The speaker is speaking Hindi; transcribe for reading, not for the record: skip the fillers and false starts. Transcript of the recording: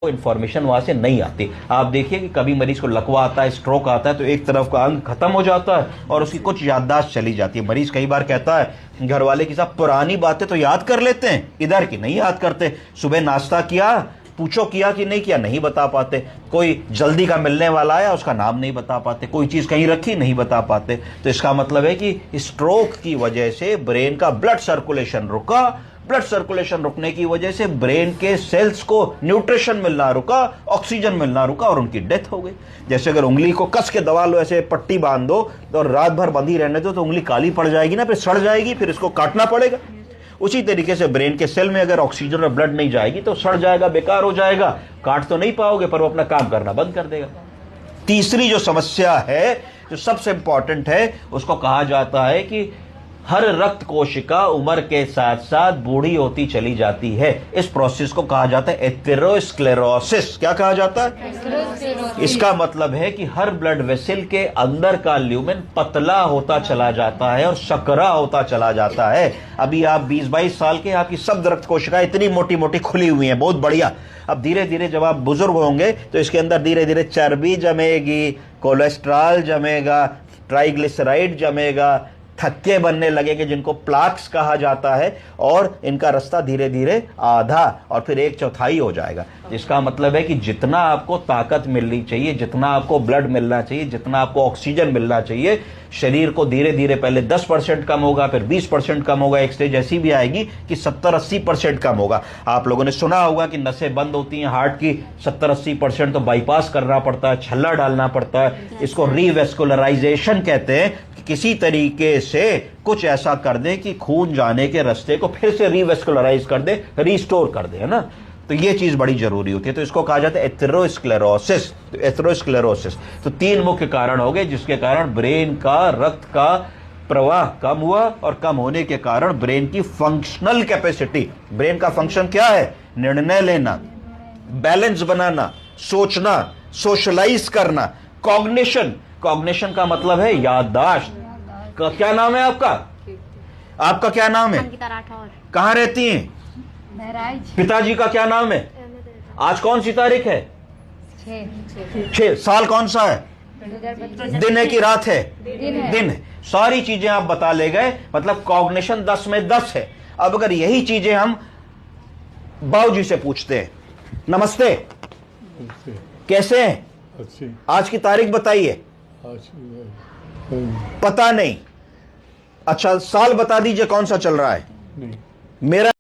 इंफॉर्मेशन वहां से नहीं आती। आप देखिए कि कभी मरीज को लकवा आता है, स्ट्रोक आता है, तो एक तरफ का अंग खत्म हो जाता है और उसकी कुछ याददाश्त चली जाती है। मरीज कई बार कहता है घर वाले की साहब पुरानी बातें तो याद कर लेते हैं, इधर की नहीं याद करते। सुबह नाश्ता किया, पूछो किया कि नहीं किया, नहीं बता पाते। कोई जल्दी का मिलने वाला आया, उसका नाम नहीं बता पाते। कोई चीज कहीं रखी, नहीं बता पाते। तो इसका मतलब है कि स्ट्रोक की वजह से ब्रेन का ब्लड सर्कुलेशन रुका। ब्लड सर्कुलेशन रुकने की वजह से ब्रेन के सेल्स को न्यूट्रिशन मिलना रुका, ऑक्सीजन मिलना रुका और उनकी डेथ हो गई। जैसे अगर उंगली को कस के दबा लो, ऐसे पट्टी बांध दो और रात भर बंधी रहने दो, तो उंगली काली पड़ जाएगी ना, फिर सड़ जाएगी, फिर इसको काटना पड़ेगा। उसी तरीके से ब्रेन के सेल में अगर ऑक्सीजन और ब्लड नहीं जाएगी तो सड़ जाएगा, बेकार हो जाएगा। काट तो नहीं पाओगे पर वो अपना काम करना बंद कर देगा। तीसरी जो समस्या है, जो सबसे इंपॉर्टेंट है, उसको कहा जाता है कि हर रक्त कोशिका उम्र के साथ साथ बूढ़ी होती चली जाती है। इस प्रोसेस को कहा जाता है एथेरोस्क्लेरोसिस। क्या कहा जाता है? इसका मतलब है कि हर ब्लड वेसल के अंदर का ल्यूमेन पतला होता चला जाता है और सकरा होता चला जाता है। अभी आप 20-22 साल के, आपकी सब रक्त कोशिकाएं इतनी मोटी मोटी खुली हुई हैं, बहुत बढ़िया। अब धीरे धीरे जब आप बुजुर्ग होंगे तो इसके अंदर धीरे धीरे चर्बी जमेगी, कोलेस्ट्रॉल जमेगा, ट्राइग्लिसराइड जमेगा, थक्के बनने लगेंगे जिनको प्लाक्स कहा जाता है, और इनका रास्ता धीरे धीरे आधा और फिर 1/4 हो जाएगा। इसका मतलब है कि जितना आपको ताकत मिलनी चाहिए, जितना आपको ब्लड मिलना चाहिए, जितना आपको ऑक्सीजन मिलना चाहिए, शरीर को धीरे धीरे पहले 10% कम होगा, फिर 20% कम होगा, एक स्टेज ऐसी भी आएगी कि 70-80% कम होगा। आप लोगों ने सुना होगा कि नसें बंद होती हैं हार्ट की, 70-80% तो बाईपास करना पड़ता है, छल्ला डालना पड़ता है। इसको रीवेस्कुलराइजेशन कहते हैं। किसी तरीके से कुछ ऐसा कर दे कि खून जाने के रास्ते को फिर से रीवेस्कुलराइज कर दे, रिस्टोर कर दे, है ना। तो ये चीज बड़ी जरूरी होती है। तो इसको कहा जाता है एथेरोस्क्लेरोसिस। तो एथेरोस्क्लेरोसिस तो 3 मुख्य कारण हो गए जिसके कारण ब्रेन का रक्त का प्रवाह कम हुआ, और कम होने के कारण ब्रेन की फंक्शनल कैपेसिटी, ब्रेन का फंक्शन क्या है? निर्णय लेना, बैलेंस बनाना, सोचना, सोशलाइज करना, कॉग्निशन। कॉग्निशन का मतलब है याददाश्त। क्या नाम है आपका? आपका क्या नाम है? कहाँ रहती हैं? पिताजी का क्या नाम है? आज कौन सी तारीख है? 6। साल कौन सा है? दिन है कि रात है? दिन है। सारी चीजें आप बता ले गए, मतलब कॉग्निशन 10 में 10 है। अब अगर यही चीजें हम बाबूजी से पूछते हैं, नमस्ते, कैसे हैं? आज की तारीख बताइए। पता नहीं। अच्छा, साल बता दीजिए कौन सा चल रहा है? मेरा